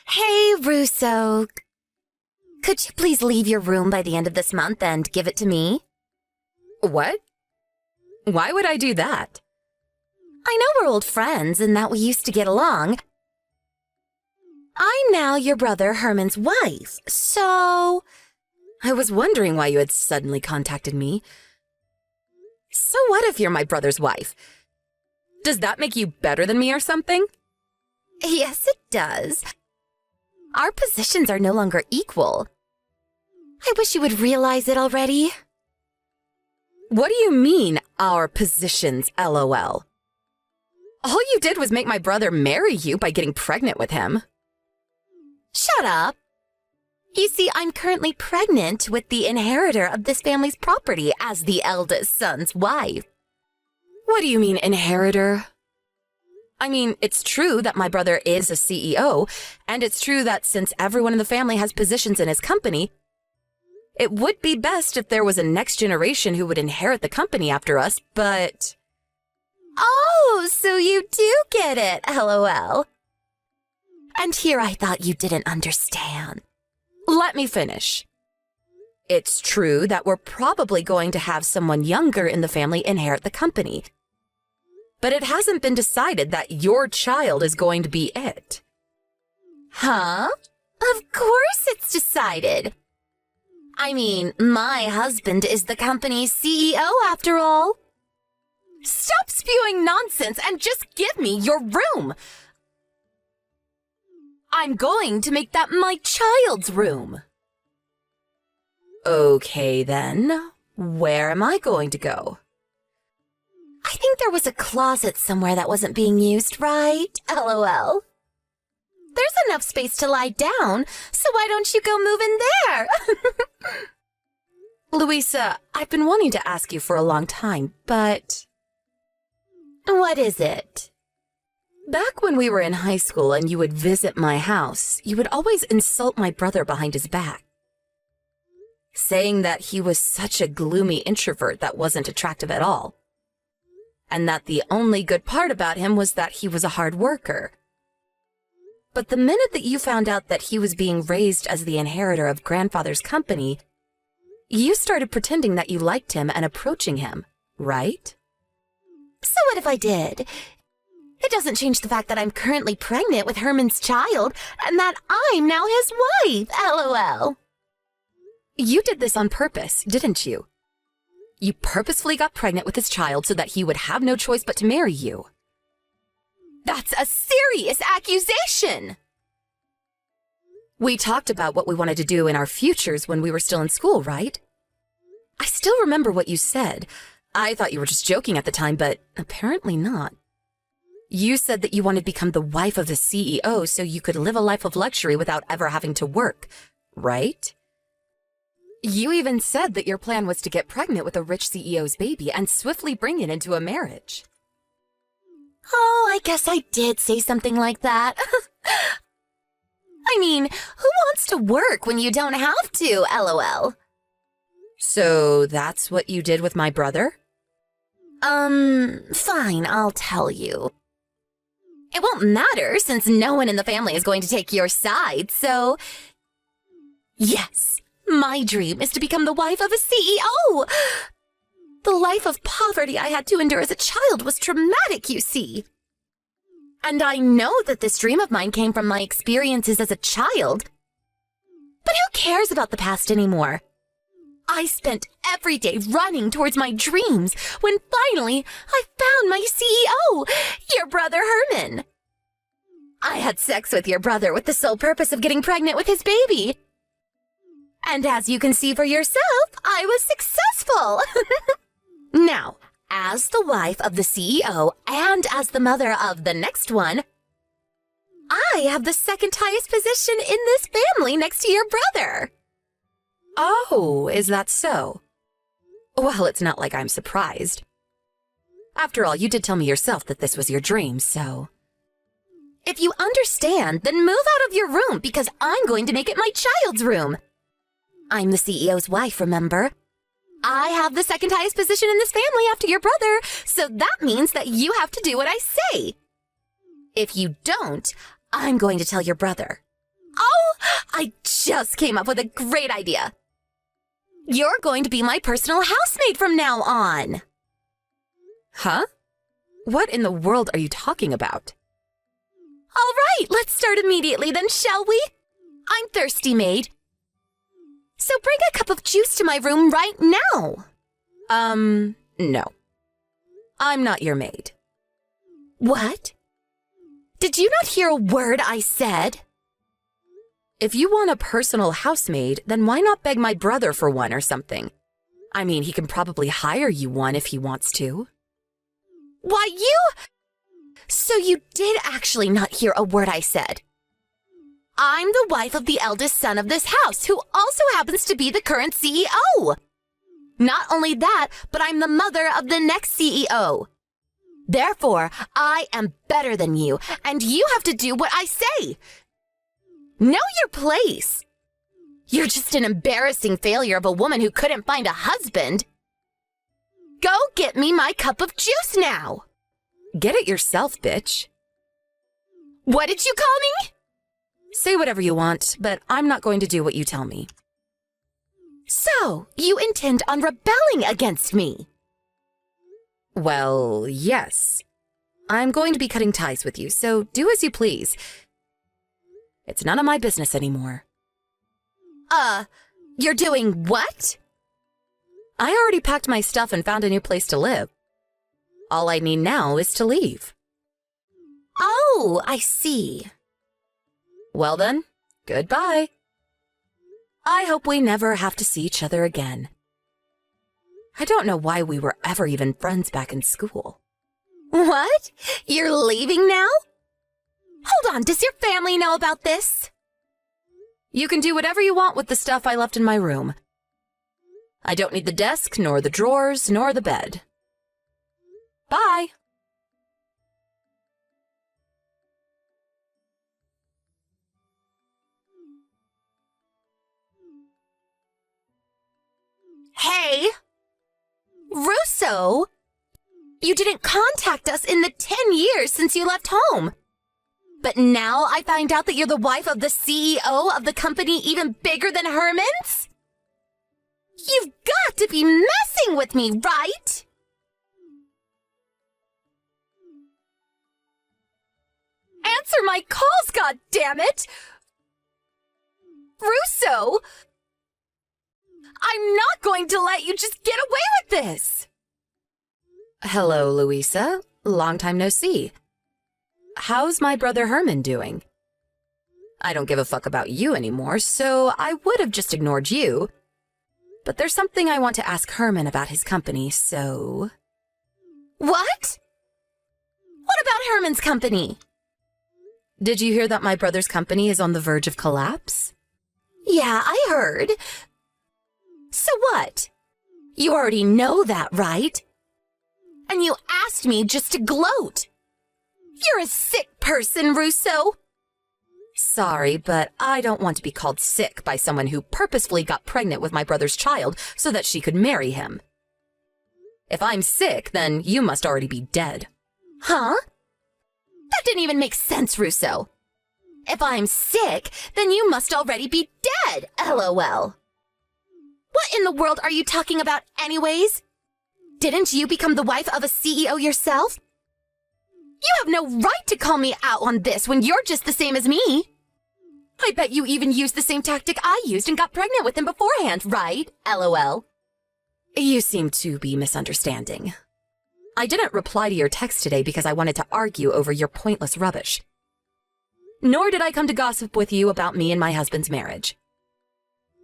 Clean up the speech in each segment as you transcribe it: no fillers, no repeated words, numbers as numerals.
Hey, Russo. Could you please leave your room by the end of this month and give it to me? What? Why would I do that? I know we're old friends and that we used to get along. I'm now your brother Herman's wife, so... I was wondering why you had suddenly contacted me. So what if you're my brother's wife? Does that make you better than me or something? Yes, it does. Our positions are no longer equal. I wish you would realize it already. What do you mean, our positions, LOL? All you did was make my brother marry you by getting pregnant with him. Shut up. You see, I'm currently pregnant with the inheritor of this family's property as the eldest son's wife. What do you mean, inheritor? I mean, it's true that my brother is a CEO, and it's true that since everyone in the family has positions in his company, it would be best if there was a next generation who would inherit the company after us, but... Oh, so you do get it, LOL. And here I thought you didn't understand. Let me finish. It's true that we're probably going to have someone younger in the family inherit the company. But it hasn't been decided that your child is going to be it. Huh? Of course it's decided. I mean, my husband is the company's CEO after all. Stop spewing nonsense and just give me your room. I'm going to make that my child's room. Okay then, where am I going to go? I think there was a closet somewhere that wasn't being used, right? LOL. There's enough space to lie down, so why don't you go move in there? Louisa, I've been wanting to ask you for a long time, but... What is it? Back when we were in high school and you would visit my house, you would always insult my brother behind his back, saying that he was such a gloomy introvert that wasn't attractive at all, and that the only good part about him was that he was a hard worker. But the minute that you found out that he was being raised as the inheritor of grandfather's company, you started pretending that you liked him and approaching him, right? So what if I did? It doesn't change the fact that I'm currently pregnant with Herman's child and that I'm now his wife, LOL. You did this on purpose, didn't you? You purposefully got pregnant with his child so that he would have no choice but to marry you. That's a serious accusation! We talked about what we wanted to do in our futures when we were still in school, right? I still remember what you said. I thought you were just joking at the time, but apparently not. You said that you wanted to become the wife of the CEO so you could live a life of luxury without ever having to work, right? You even said that your plan was to get pregnant with a rich CEO's baby and swiftly bring it into a marriage. Oh, I guess I did say something like that. I mean, who wants to work when you don't have to, LOL? So that's what you did with my brother? Fine, I'll tell you. It won't matter since no one in the family is going to take your side, so... Yes, my dream is to become the wife of a CEO! The life of poverty I had to endure as a child was traumatic, you see. And I know that this dream of mine came from my experiences as a child. But who cares about the past anymore? I spent every day running towards my dreams when finally I found my CEO, your brother Herman. I had sex with your brother with the sole purpose of getting pregnant with his baby. And as you can see for yourself, I was successful. Now, as the wife of the CEO and as the mother of the next one, I have the second highest position in this family next to your brother. Oh, is that so? Well, it's not like I'm surprised. After all, you did tell me yourself that this was your dream, so... If you understand, then move out of your room because I'm going to make it my child's room. I'm the CEO's wife, remember? I have the second highest position in this family after your brother, so that means that you have to do what I say. If you don't, I'm going to tell your brother. I just came up with a great idea. You're going to be my personal housemaid from now on. Huh? What in the world are you talking about? All right, let's start immediately then, shall we? I'm thirsty, maid. So bring a cup of juice to my room right now. No. I'm not your maid. What? Did you not hear a word I said? If you want a personal housemaid, then why not beg my brother for one or something? I mean, he can probably hire you one if he wants to. Why, you... So you did actually not hear a word I said. I'm the wife of the eldest son of this house, who also happens to be the current CEO. Not only that, but I'm the mother of the next CEO. Therefore, I am better than you, and you have to do what I say. Know your place. You're just an embarrassing failure of a woman who couldn't find a husband. Go get me my cup of juice now. Get it yourself, bitch. What did you call me? Say whatever you want, but I'm not going to do what you tell me. So, you intend on rebelling against me? Well, yes. I'm going to be cutting ties with you, so do as you please. It's none of my business anymore. You're doing what? I already packed my stuff and found a new place to live. All I need now is to leave. Oh, I see. Well then, goodbye. I hope we never have to see each other again. I don't know why we were ever even friends back in school. What? You're leaving now? Hold on, does your family know about this? You can do whatever you want with the stuff I left in my room. I don't need the desk, nor the drawers, nor the bed. Bye. Hey! Russo! You didn't contact us in the 10 years since you left home. But now I find out that you're the wife of the CEO of the company even bigger than Herman's? You've got to be messing with me, right? Answer my calls, goddammit! Russo! I'm not going to let you just get away with this! Hello, Louisa. Long time no see. How's my brother Herman doing? I don't give a fuck about you anymore, so I would have just ignored you. But there's something I want to ask Herman about his company, so... What? What about Herman's company? Did you hear that my brother's company is on the verge of collapse? Yeah, I heard. So what? You already know that, right? And you asked me just to gloat. You're a sick person, Russo. Sorry, but I don't want to be called sick by someone who purposefully got pregnant with my brother's child so that she could marry him. If I'm sick, then you must already be dead. Huh? That didn't even make sense, Russo. If I'm sick, then you must already be dead, LOL. What in the world are you talking about anyways? Didn't you become the wife of a CEO yourself? You have no right to call me out on this when you're just the same as me. I bet you even used the same tactic I used and got pregnant with him beforehand, right? LOL. You seem to be misunderstanding. I didn't reply to your text today because I wanted to argue over your pointless rubbish. Nor did I come to gossip with you about me and my husband's marriage.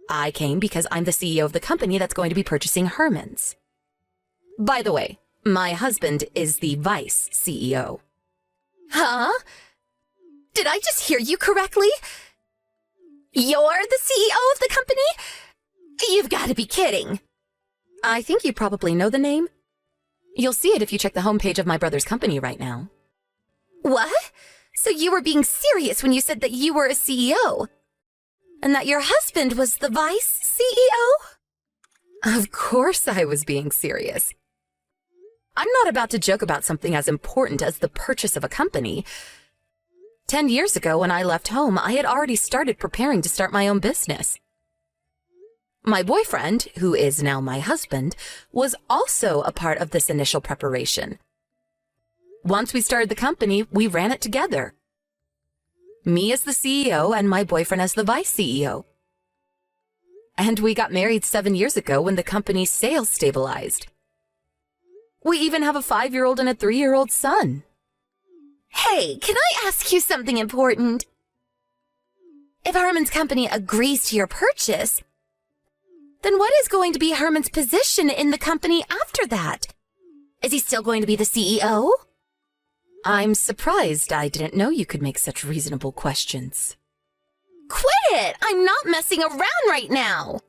I came because I'm the CEO of the company that's going to be purchasing Herman's. By the way, my husband is the vice CEO. Huh? Did I just hear you correctly? You're the CEO of the company? You've got to be kidding. I think you probably know the name. You'll see it if you check the homepage of my brother's company right now. What? So you were being serious when you said that you were a CEO? And that your husband was the vice CEO? Of course I was being serious. I'm not about to joke about something as important as the purchase of a company. 10 years ago, when I left home, I had already started preparing to start my own business. My boyfriend, who is now my husband, was also a part of this initial preparation. Once we started the company, we ran it together. Me as the CEO and my boyfriend as the vice CEO. And we got married 7 years ago when the company's sales stabilized. We even have a 5-year-old and a 3-year-old son. Hey, can I ask you something important? If Herman's company agrees to your purchase, then what is going to be Herman's position in the company after that? Is he still going to be the CEO? I'm surprised I didn't know you could make such reasonable questions. Quit it! I'm not messing around right now!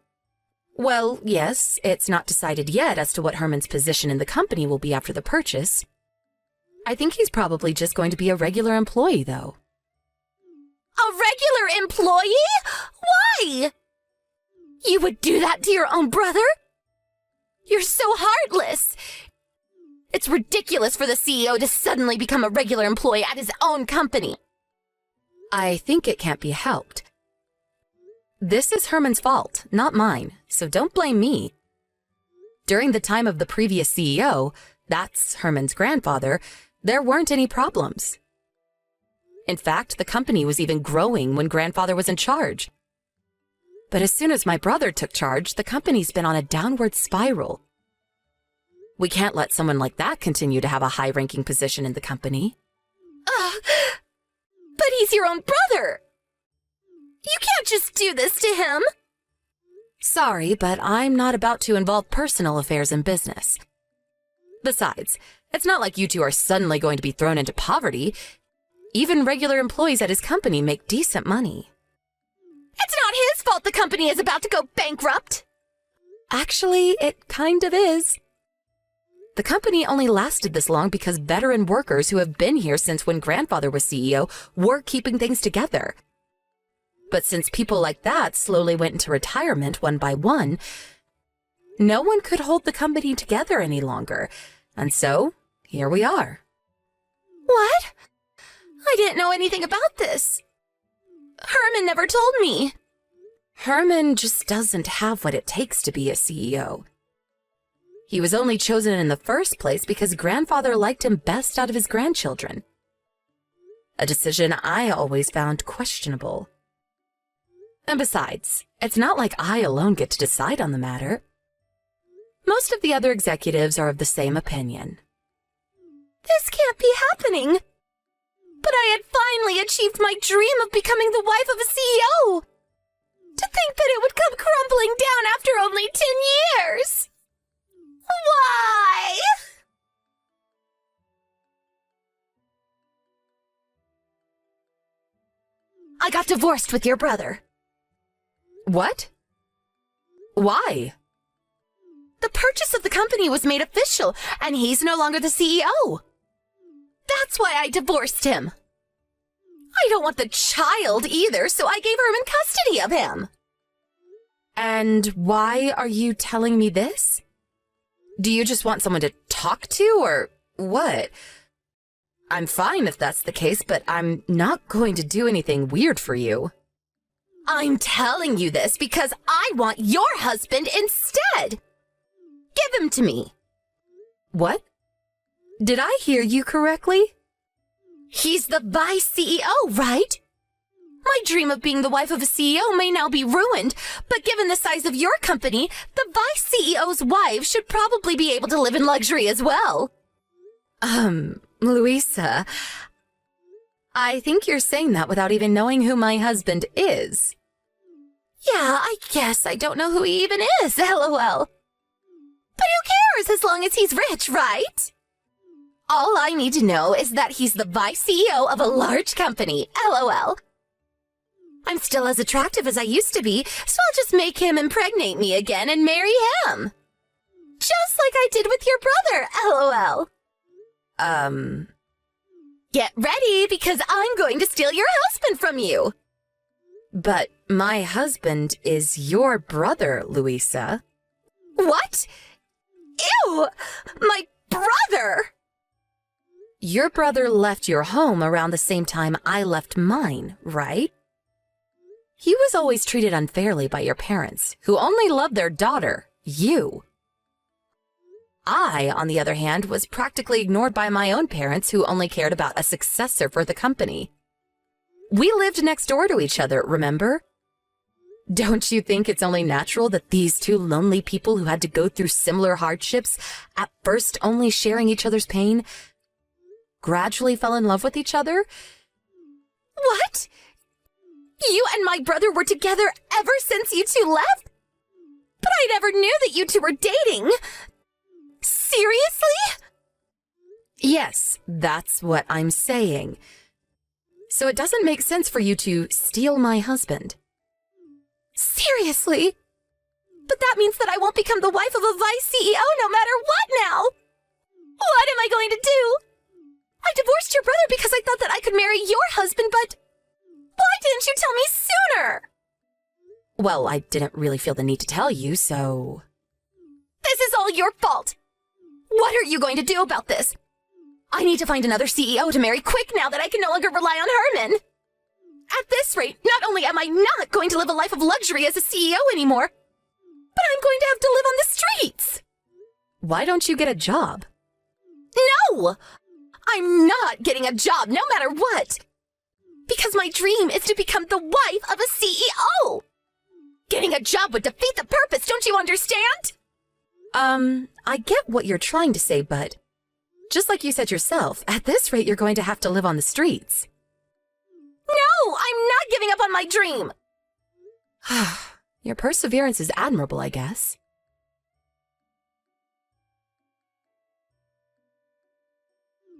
Well, yes, it's not decided yet as to what Herman's position in the company will be after the purchase. I think he's probably just going to be a regular employee, though. A regular employee? Why? You would do that to your own brother? You're so heartless! It's ridiculous for the CEO to suddenly become a regular employee at his own company. I think it can't be helped. This is Herman's fault, not mine, so don't blame me. During the time of the previous CEO, that's Herman's grandfather, there weren't any problems. In fact, the company was even growing when grandfather was in charge. But as soon as my brother took charge, the company's been on a downward spiral. We can't let someone like that continue to have a high-ranking position in the company. But he's your own brother! You can't just do this to him! Sorry, but I'm not about to involve personal affairs in business. Besides, it's not like you two are suddenly going to be thrown into poverty. Even regular employees at his company make decent money. It's not his fault the company is about to go bankrupt! Actually, it kind of is. The company only lasted this long because veteran workers who have been here since when grandfather was CEO were keeping things together. But since people like that slowly went into retirement one by one, no one could hold the company together any longer. And so, here we are. What? I didn't know anything about this. Herman never told me. Herman just doesn't have what it takes to be a CEO. He was only chosen in the first place because grandfather liked him best out of his grandchildren. A decision I always found questionable. And besides, it's not like I alone get to decide on the matter. Most of the other executives are of the same opinion. This can't be happening. But I had finally achieved my dream of becoming the wife of a CEO. To think that it would come crumbling down after only 10 years. Why? I got divorced with your brother. What? Why? The purchase of the company was made official, and he's no longer the CEO. That's why I divorced him. I don't want the child either, so I gave Herman custody of him. And why are you telling me this? Do you just want someone to talk to, or what? I'm fine if that's the case, but I'm not going to do anything weird for you. I'm telling you this because I want your husband instead. Give him to me. What? Did I hear you correctly? He's the vice CEO, right? My dream of being the wife of a CEO may now be ruined, but given the size of your company, the vice CEO's wife should probably be able to live in luxury as well. Louisa, I think you're saying that without even knowing who my husband is. Yeah, I guess I don't know who he even is, LOL. But who cares as long as he's rich, right? All I need to know is that he's the vice CEO of a large company, LOL. I'm still as attractive as I used to be, so I'll just make him impregnate me again and marry him. Just like I did with your brother, LOL. Get ready, because I'm going to steal your husband from you. But my husband is your brother, Louisa. What? Ew! My brother! Your brother left your home around the same time I left mine, right? He was always treated unfairly by your parents, who only loved their daughter, you. I, on the other hand, was practically ignored by my own parents, who only cared about a successor for the company. We lived next door to each other, remember? Don't you think it's only natural that these two lonely people who had to go through similar hardships, at first only sharing each other's pain, gradually fell in love with each other? What? You and my brother were together ever since you two left? But I never knew that you two were dating. Seriously? Yes, that's what I'm saying. So it doesn't make sense for you to steal my husband. Seriously? But that means that I won't become the wife of a vice CEO no matter what now. What am I going to do? I divorced your brother because I thought that I could marry your husband, but why didn't you tell me sooner? Well, I didn't really feel the need to tell you, so... This is all your fault. What are you going to do about this? I need to find another CEO to marry quick now that I can no longer rely on Herman. At this rate, not only am I not going to live a life of luxury as a CEO anymore, but I'm going to have to live on the streets. Why don't you get a job? No! I'm not getting a job no matter what. Because my dream is to become the wife of a CEO. Getting a job would defeat the purpose, don't you understand? I get what you're trying to say, but just like you said yourself, at this rate you're going to have to live on the streets. No, I'm not giving up on my dream. Your perseverance is admirable, I guess.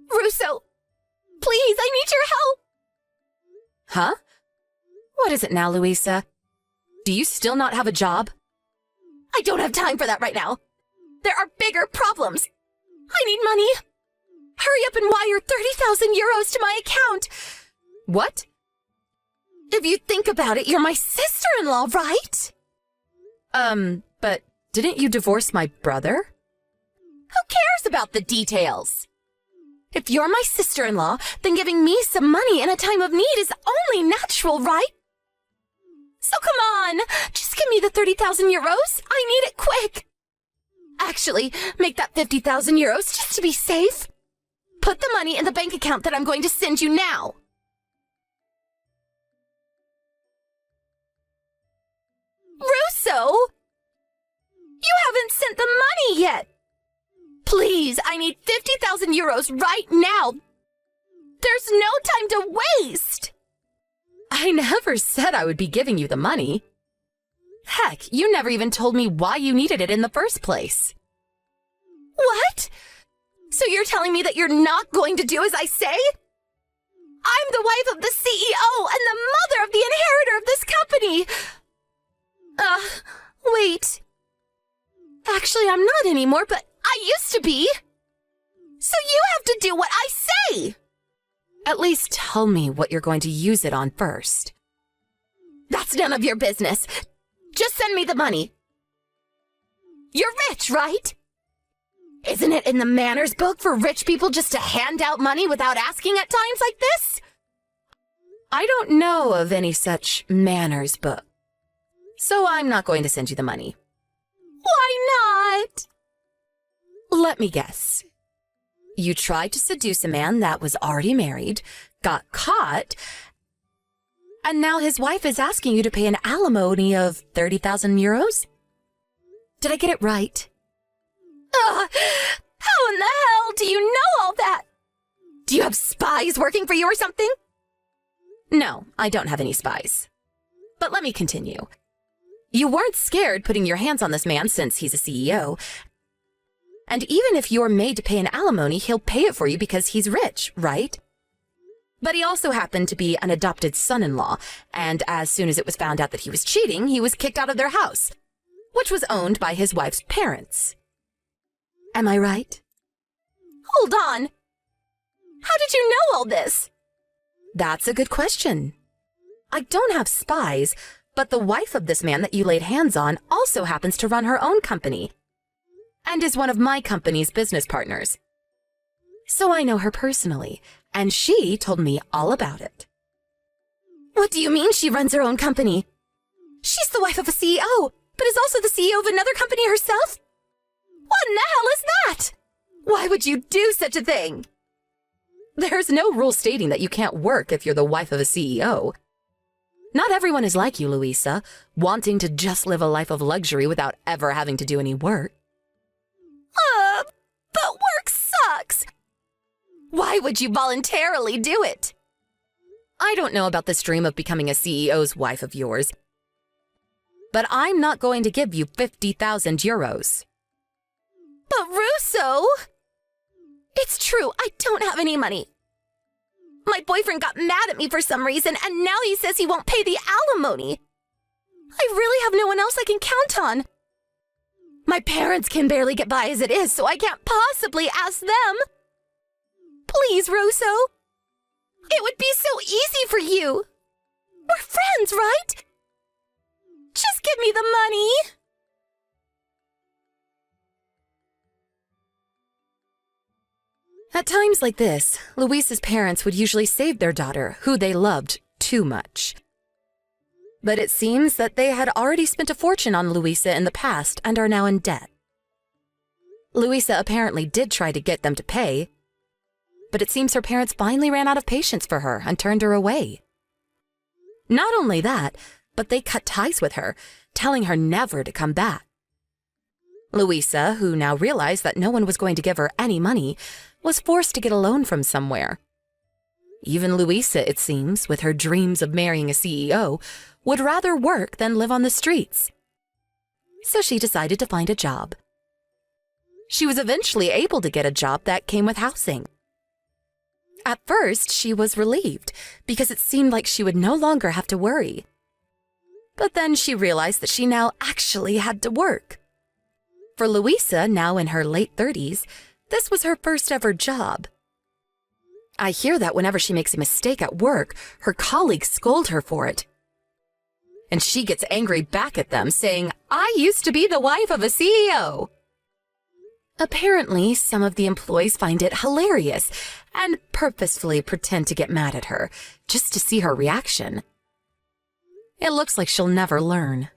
Russo, please, I need your help. Huh? What is it now, Louisa? Do you still not have a job? I don't have time for that right now. There are bigger problems. I need money. Hurry up and wire 30,000 euros to my account. What? If you think about it, you're my sister-in-law, right? But didn't you divorce my brother? Who cares about the details? If you're my sister-in-law, then giving me some money in a time of need is only natural, right? So come on, just give me the 30,000 euros. I need it quick. Actually, make that 50,000 euros just to be safe. Put the money in the bank account that I'm going to send you now. Russo! You haven't sent the money yet. Please, I need 50,000 euros right now. There's no time to waste. I never said I would be giving you the money. Heck, you never even told me why you needed it in the first place. What? So you're telling me that you're not going to do as I say? I'm the wife of the CEO and the mother of the inheritor of this company. Wait. Actually, I'm not anymore, but I used to be. So you have to do what I say. At least tell me what you're going to use it on first. That's none of your business. Just send me the money. You're rich, right? Isn't it in the manners book for rich people just to hand out money without asking at times like this? I don't know of any such manners book, so I'm not going to send you the money. Why not? Let me guess. You tried to seduce a man that was already married, got caught, and now his wife is asking you to pay an alimony of 30,000 euros? Did I get it right? How in the hell do you know all that? Do you have spies working for you or something? No, I don't have any spies. But let me continue. You weren't scared putting your hands on this man since he's a CEO. And even if you're made to pay an alimony, he'll pay it for you because he's rich, right? But he also happened to be an adopted son-in-law, and as soon as it was found out that he was cheating, he was kicked out of their house, which was owned by his wife's parents. Am I right? Hold on. How did you know all this? That's a good question. I don't have spies, but the wife of this man that you laid hands on also happens to run her own company and is one of my company's business partners. So I know her personally, and she told me all about it. What do you mean she runs her own company? She's the wife of a CEO, but is also the CEO of another company herself? What in the hell is that? Why would you do such a thing? There's no rule stating that you can't work if you're the wife of a CEO. Not everyone is like you, Louisa, wanting to just live a life of luxury without ever having to do any work. But work sucks. Why would you voluntarily do it? I don't know about this dream of becoming a CEO's wife of yours, but I'm not going to give you 50,000 euros. But Russo! It's true, I don't have any money. My boyfriend got mad at me for some reason, and now he says he won't pay the alimony. I really have no one else I can count on. My parents can barely get by as it is, so I can't possibly ask them. Please, Russo. It would be so easy for you. We're friends, right? Just give me the money. At times like this, Luisa's parents would usually save their daughter, who they loved too much. But it seems that they had already spent a fortune on Luisa in the past and are now in debt. Luisa apparently did try to get them to pay, but it seems her parents finally ran out of patience for her and turned her away. Not only that, but they cut ties with her, telling her never to come back. Luisa, who now realized that no one was going to give her any money, was forced to get a loan from somewhere. Even Luisa, it seems, with her dreams of marrying a CEO, would rather work than live on the streets. So she decided to find a job. She was eventually able to get a job that came with housing. At first, she was relieved because it seemed like she would no longer have to worry. But then she realized that she now actually had to work. For Luisa, now in her late 30s, this was her first ever job. I hear that whenever she makes a mistake at work, her colleagues scold her for it. And she gets angry back at them, saying, "I used to be the wife of a CEO." Apparently, some of the employees find it hilarious and purposefully pretend to get mad at her, just to see her reaction. It looks like she'll never learn.